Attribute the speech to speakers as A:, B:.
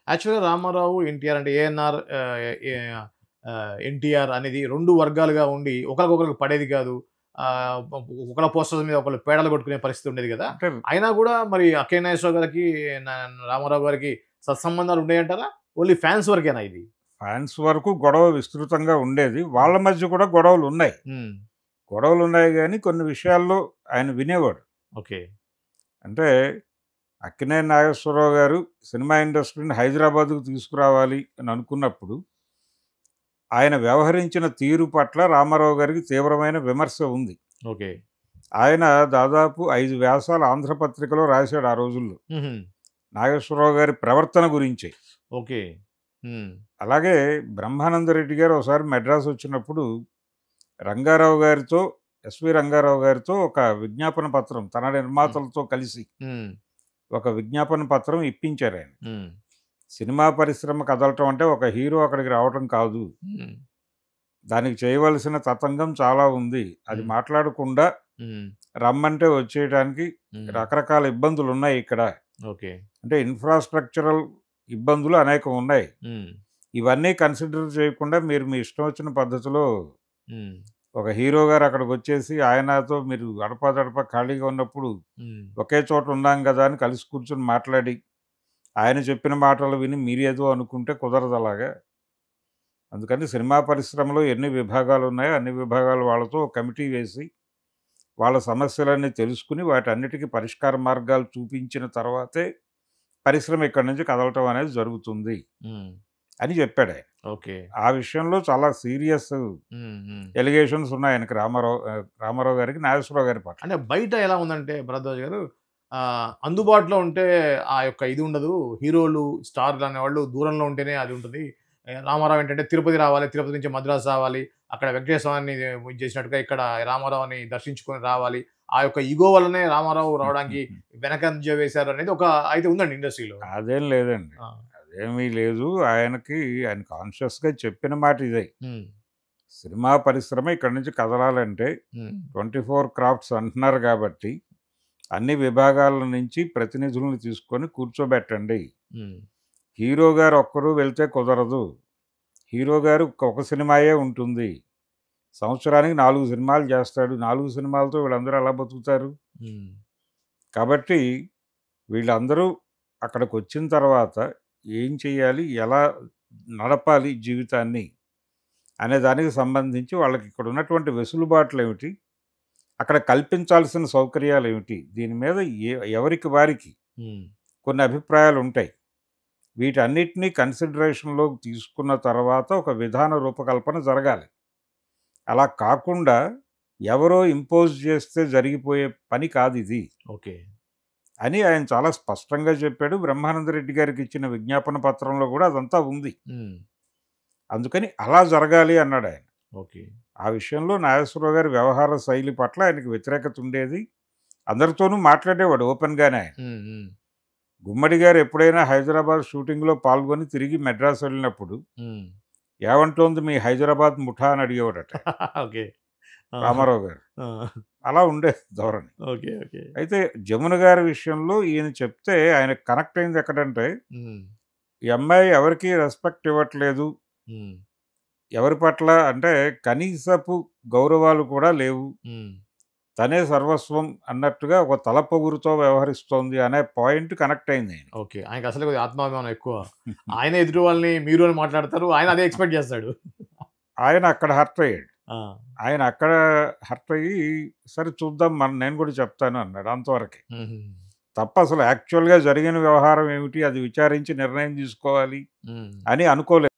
A: యాక్చువల్‌గా రామారావు, ఎన్టీఆర్ అంటే ఏఎన్ఆర్ ఏ ఎన్టీఆర్ అనేది 2 వర్గాలుగా ఉండి ఒకళ్ళకొకళ్ళకి పడేది కాదు. ఒకళ్ళ పోస్టర్స్ మీద ఒకళ్ళు పేడలు కొట్టుకునే పరిస్థితి ఉండేది గదా!
B: అంటే
A: అయినా గూడా మరి అక్కినేని నాగేశ్వరరావు గారికి, న రామారావు గారికి సత్సంబంధాలు ఉండేయంటారా? ఓన్లీ ఫ్యాన్స్ వరకేనా ఇది?
B: ఫ్యాన్స్ వరకు గొడవ విస్తృతంగా ఉండేది. వాళ్ళ మధ్య కూడా గొడవలున్నాయి.
A: హ్మ్.
B: గొడవలున్నాయి గానీ కొన్ని విషయాల్లో ఆయన వినేవాడు.
A: ఓకే.
B: అంటే అక్కినేని నాగేశ్వరరావు గారు సినిమా ఇండస్ట్రీని హైదరాబాద్‌కు తీసుకురావాలి అని అనుకున్నప్పుడు, ఆయన వ్యవహరించిన తీరు పట్ల రామారావు గారికి తీవ్రమైన విమర్శ ఉంది.
A: ఓకే.
B: ఆయన దాదాపు 5 వ్యాసాలు ఆంధ్రపత్రికలో రాశాడు ఆ రోజుల్లో.
A: హుహు.
B: నాగేశ్వరరావు గారి ప్రవర్తన గురించే.
A: ఓకే. హ్మ్.
B: అలాగే బ్రహ్మానందరెడ్డి గారు ఒకసారి మద్రాసు వచ్చినప్పుడు రంగారావు గారితో, ఎస్వి రంగారావు గారితో ఒక విజ్ఞాపన పత్రం తన
A: హ్మ్.
B: నిర్మాతలతో కలిసి
A: హ్మ్.
B: ఒక విజ్ఞాపన పత్రం ఇప్పించారాయన.
A: హ్మ్.
B: సినిమా పరిశ్రమ కదలటం అంటే ఒక హీరో అక్కడికి రావటం కాదు.
A: హ్మ్.
B: దానికి చేయవలసిన తతంగం చాలా ఉంది. అది
A: హ్మ్.
B: మాట్లాడకుండా
A: హ్మ్.
B: రమ్మంటే వచ్చేయటానికి
A: హ్మ్.
B: రకరకాల ఇబ్బందులున్నాయి ఇక్కడ.
A: ఓకే.
B: అంటే ఇన్‌ఫ్రాస్ట్రక్చరల్ ఇబ్బందులు అనేకం ఉన్నాయి.
A: హ్మ్.
B: ఇవన్నీ కన్సిడర్ చేయకుండా మీరు మీ ఇష్టం వచ్చిన పద్ధతిలో
A: హ్మ్.
B: ఒక హీరో గారు అక్కడికొచ్చేసి ఆయనతో మీరు అడపాదడపా ఖాళీగా ఉన్నప్పుడు
A: హ్మ్.
B: ఒకే చోట ఉన్నాం గదా అని కలిసి కూర్చొని మాట్లాడి, ఆయన చెప్పిన మాటలు విని మీరేదో అనుకుంటే కుదరదలాగా. అందుకని సినిమా పరిశ్రమలో ఎన్ని విభాగాలున్నాయో అన్ని విభాగాల వాళ్ళతో ఒక కమిటీ వేసి, వాళ్ళ సమస్యలన్నీ తెలుసుకొని వాటన్నిటికి పరిష్కార మార్గాలు చూపించిన తర్వాతే పరిశ్రమ ఇక్కడి నుంచి కదలటం అనేది జరుగుతుంది
A: హ్మ్.
B: అని చెప్పాడాయన.
A: ఓకే.
B: ఆ విషయంలో చాలా సీరియస్
A: హ్మ్. హ్మ్.
B: ఎలిగేషన్స్ ఉన్నాయి ఆయనకి రామారావు గారికి, నాగేశ్వరరావు గారి పట్ల.
A: అంటే బయట ఎలా ఉందంటే భరద్వాజ్ గారు అందుబాటులో ఉంటే ఆ యొక్క ఇది ఉండదు. హీరోలు, స్టార్‌లు అనేవాళ్ళు దూరంలో ఉంటేనే అది ఉంటది. రామారావు ఏంటంటే తిరుపతి రావాలి. తిరుపతి నుంచి మద్రాసు రావాలి. అక్కడ వెంకటేశ్వర స్వామిని ఇది చేసినట్టుగా ఇక్కడ రామారావుని దర్శించుకొని రావాలి. ఆ యొక్క ఇగో వల్లనే రామారావు రావడానికి వెనకంజ వేశారు అనేది ఒక అయితే ఉందండి ఇండస్ట్రీలో.
B: అదేం లేదండి.
A: ఆ!
B: అదేమీ లేదు. ఆయన కాన్షియస్‌గా చెప్పిన మాట ఇదే.
A: హ్మ్.
B: సినిమా పరిశ్రమ ఇక్కడి నుంచి కదలాలంటే
A: హ్మ్.
B: 24 క్రాఫ్ట్స్ అంటున్నారు గాబట్టి, అన్ని విభాగాల నుంచి ప్రతినిధులను తీసుకొని కూర్చోబెట్టండి.
A: హ్మ్.
B: హీరో గారు ఒక్కరు వెళ్తే కుదరదు. హీరో గారు ఒక సినిమాయే ఉంటుంది. సంవత్సరానికి 4 సినిమాలు చేస్తాడు. 4 సినిమాలతో వీళ్ళందరూ ఎలా బతుకుతారు?
A: హ్మ్.
B: కాబట్టి వీళ్ళందరూ అక్కడికొచ్చిన తర్వాత ఏం చేయాలి? ఎలా నడపాలి జీవితాన్ని? అనే దానికి సంబంధించి వాళ్ళకి ఇక్కడ ఉన్నటువంటి వెసులుబాట్లేమిటి? అక్కడ కల్పించాల్సిన సౌకర్యాలేమిటి? దీని మీద ఎవరికి వారికి
A: హ్మ్.
B: కొన్ని అభిప్రాయాలుంటాయి. వీటన్నిటిని కన్సిడరేషన్‌లోకి తీసుకున్న తర్వాత ఒక విధాన రూపకల్పన జరగాలి. అలా కాకుండా ఎవరో ఇంపోజ్ చేస్తే జరిగిపోయే పని కాదిది
A: ఓకే.
B: అని ఆయన చాలా స్పష్టంగా చెప్పాడు. బ్రహ్మానందరెడ్డి గారికిచ్చిన విజ్ఞాపన పత్రంలో గూడా అదంతా ఉంది.
A: హ్మ్.
B: అందుకని అలా జరగాలి అన్నాడాయన.
A: ఓకే.
B: ఆ విషయంలో నాగేశ్వరరావు గారి వ్యవహార శైలి పట్ల ఆయనకి వ్యతిరేకత ఉండేది. అందరితోనూ మాట్లాడేవాడు ఓపెన్‌గానే ఆయన.
A: హ్మ్. హ్మ్.
B: గుమ్మడి గారు ఎప్పుడైనా హైదరాబాద్ షూటింగ్‌లో పాల్గొని తిరిగి మద్రాసు వెళ్ళినప్పుడు,
A: హ్మ్.
B: "ఏవంటోంది మీ హైదరాబాద్ ముఠా" అని అడిగేవాడట ఆయన,
A: ఓకే. ఆ!
B: రామారావు గారు.
A: ఆ!
B: అలా ఉండేది ధోరణి.
A: ఓకే. ఓకే.
B: అయితే జమున గారి విషయంలో ఈయన చెప్తే ఆయనకు కనెక్ట్ అయింది ఎక్కడంటే,
A: హ్మ్.
B: ఈ అమ్మాయి ఎవరికీ రెస్పెక్ట్ ఇవ్వట్లేదు.
A: హ్మ్.
B: ఎవరి పట్ల అంటే కనీసపు గౌరవాలు కూడా లేవు.
A: హ్మ్.
B: తనే సర్వస్వం అన్నట్టుగా ఒక తలపొగురుతో వ్యవహరిస్తోంది అనే పాయింట్ కనెక్ట్ అయింది ఆయనకి.
A: ఓకే. ఆయనకసలు కొద్దిగా ఆత్మాభిమానం ఎక్కువ. ఆయనే ఎదుటి వాళ్ళని మీరు అని మాట్లాడతారు. ఆయన అదే ఎక్స్‌పెక్ట్ చేస్తాడు.
B: ఆయన అక్కడ హర్ట్ అయ్యాడు.
A: ఆ!
B: ఆయన అక్కడ హర్ట్ అయ్యి, సరే చూద్దాం నేను కూడా చెప్తాను అన్నాడు. అంతవరకే.
A: హుహు.
B: తప్ప అసలు యాక్చువల్‌గా జరిగిన వ్యవహారం ఏమిటి? అది విచారించి నిర్ణయం తీసుకోవాలి
A: హ్మ్.
B: అని అనుకోలేదు.